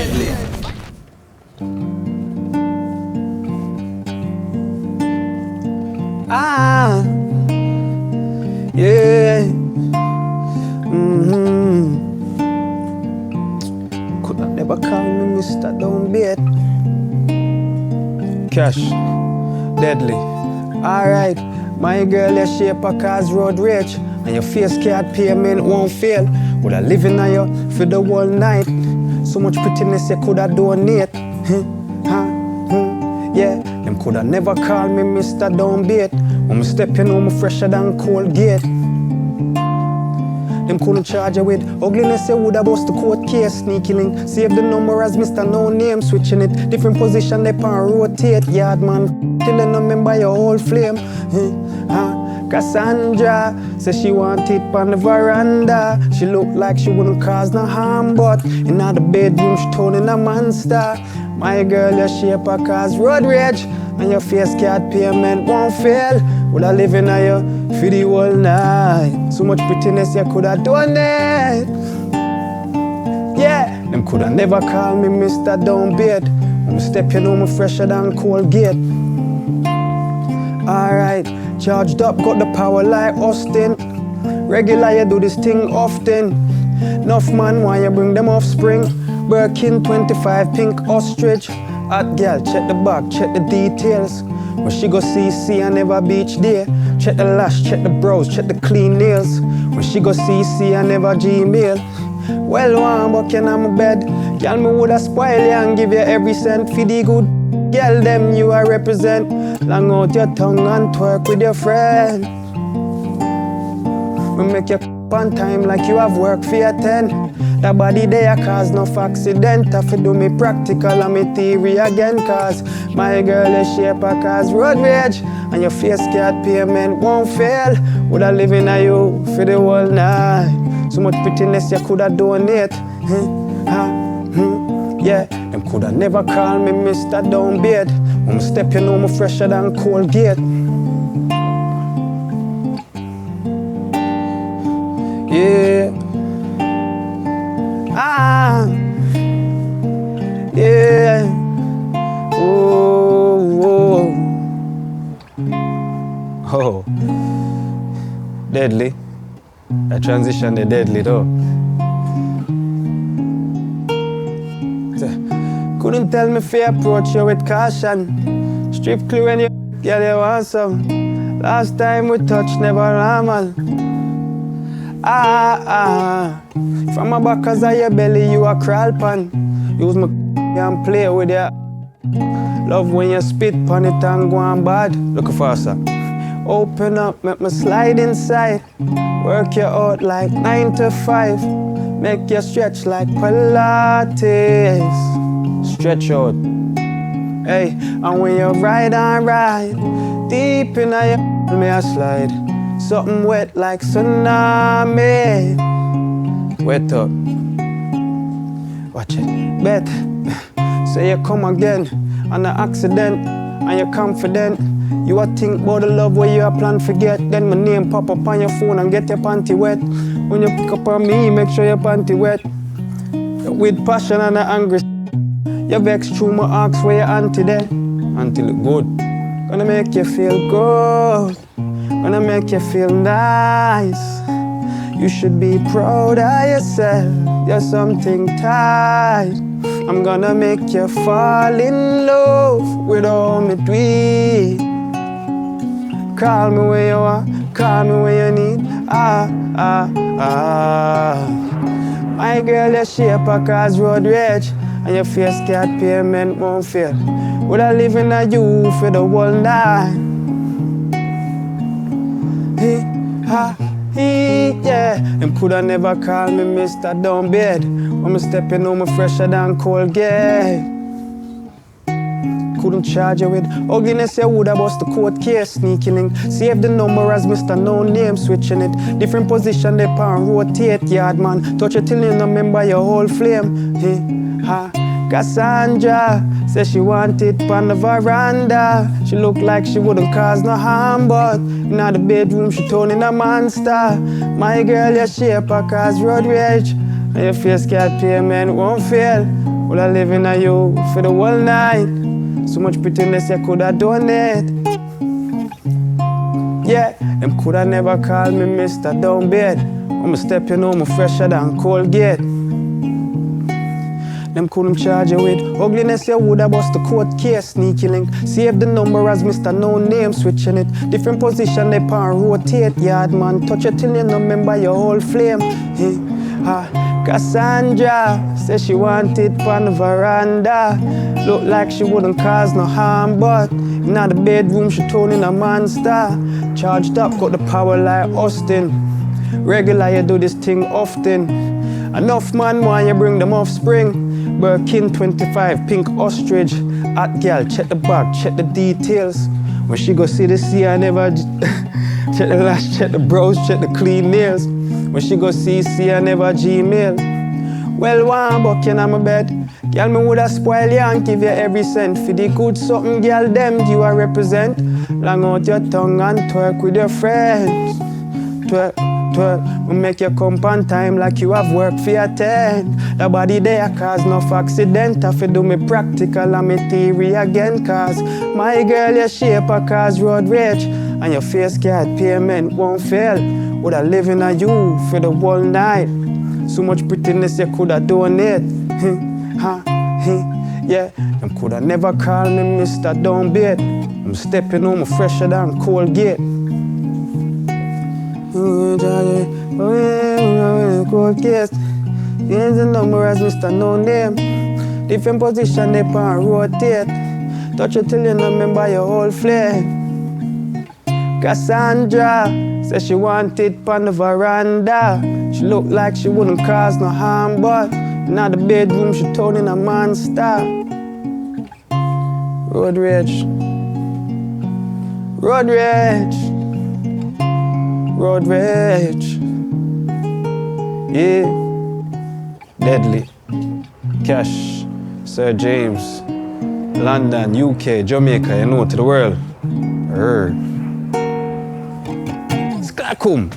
medley. Ah, yeah. Could not never call me Mr. Downbeat. Cashh, deadly. Alright, my girl, your shape a cause road rage, and your face card payment won't fail. Would I live in you for the whole night? So much prettiness you coulda donate. Yeah, them coulda never call me Mr. Downbeat. When me step, you know me fresher than Colgate. Them couldn't charge you with ugliness, you woulda bust the court case. Sneaky link, save the number as Mr. No Name. Switching it, different position, they pan rotate. Yard man, till you remember your whole flame. Cassandra says she want it on the veranda. She look like she wouldn't cause no harm, but in the bedroom she turning a monster. My girl, your shape a cause road rage, and your face card payment won't fail. Would I live in you for the whole night? So much prettiness you coulda done it. Yeah, them coulda never call me Mr. Downbeat. When me step, you know me fresher than Colgate. Alright, charged up, got the power like Austin. Regular, you do this thing often. Enough man, why you bring them offspring? Birkin 25, pink ostrich. Hot girl, check the back, check the details. When she go CC, I never beach day. Check the lash, check the brows, check the clean nails. When she go CC, I never Gmail. Well, one buck in my bed. Girl, me woulda spoil you and give you every cent for the good. Girl, them you a represent. Long out your tongue and twerk with your friend. We make you on time like you have work for your 10. That body there cause no accident. I fi do me practical and me theory again. Cause my girl is shape a cause road rage, and your face card payment won't fail. Woulda live in you for the whole night. So much prettiness you coulda donate. Yeah, them coulda never call me Mr. Downbeat. When me step, you know me fresher than Colgate. Yeah. Ah. Yeah. Oh. Oh. Deadly. That transition, they deadly though. Couldn't tell me if I approach you with caution. Strictly when you girl you want some. Last time we touched, never normal. From my back as of your belly, you a crawl pan. Use my and play with ya. Love when you spit pan it and go on bad. Look faster. Open up, make me slide inside. Work you out like 9 to 5. Make you stretch like Pilates. Stretch out. Hey, and when you ride and ride, deep in your me a slide. Something wet like tsunami. Wet up. Watch it. Bet. Say you come again on an accident, and you're confident. You a think about the love where you a plan forget. Then my name pop up on your phone and get your panty wet. When you pick up on me, make sure your panty wet. With passion and angry. You vex through my ask where your auntie there. Auntie look good. Gonna make you feel good. Gonna make you feel nice. You should be proud of yourself. You're something tight. I'm gonna make you fall in love with all me tweet. Call me when you want, call me when you need. My girl, your shape a cause road rage, and your face card payment won't fail. Would I live in you for the whole night? Yeah. Them coulda never call me Mr. Downbeat. When me stepping on me fresher than Colgate. Couldn't charge you with ugliness, you woulda bust the court case. Sneaky link, save the number as Mr. No Name. Switching it, different position they pan rotate. Yard man, touch it till you remember your whole flame. Cassandra says she want it on the veranda. She look like she wouldn't cause no harm, but in the bedroom she turning a monster. My girl, your shape a cause road rage, and your face card payment won't fail. Would I live in a you for the whole night? So much prettiness you coulda done it. Yeah, them coulda never call me Mr. Downbeat. I'm a step, you know, me fresher than Colgate. Them couldn't charge you with ugliness, you woulda bust the court case. Sneaky link, save the number as Mr. No Name, switching it. Different position, they pan rotate. Yard man, touch it till you no remember your whole flame. Cassandra says she wanted pan the veranda. Look like she wouldn't cause no harm, but in the bedroom she turned in a monster. Charged up, got the power like Austin. Regular, you do this thing often. Enough man want you bring them offspring. Birkin 25, pink ostrich. Hot girl, check the back, check the details. When she go see the sea, I never check the lash, check the brows, check the clean nails. When she go see, I never Gmail. Well, one buck in my bed. Girl, me woulda spoil you and give you every cent. For the good something, girl, them you a represent. Long out your tongue and twerk with your friends. Twerk, twerk, we make you come on time like you have work for your tent. The body there cause no accident. I fi do me practical and me theory again. Cause my girl, your shape a cause road rage. And your face card payment won't fail. Woulda live in a you for the whole night. So much prettiness you coulda done it. Yeah, them coulda never call me Mr. Downbeat. I'm stepping on me fresher than Colgate. Cold case. Here's the number as Mr. No Name. Different position they pan rotate. Touch it till you no remember your whole flame. Cassandra says she wanted pan the veranda. She looked like she wouldn't cause no harm, but in the bedroom she turned in a monster. Road rage. Road rage. Road rage. Yeah. Deadly. Cashh. Sir James. London, UK, Jamaica, you know, to the world. Sklakum.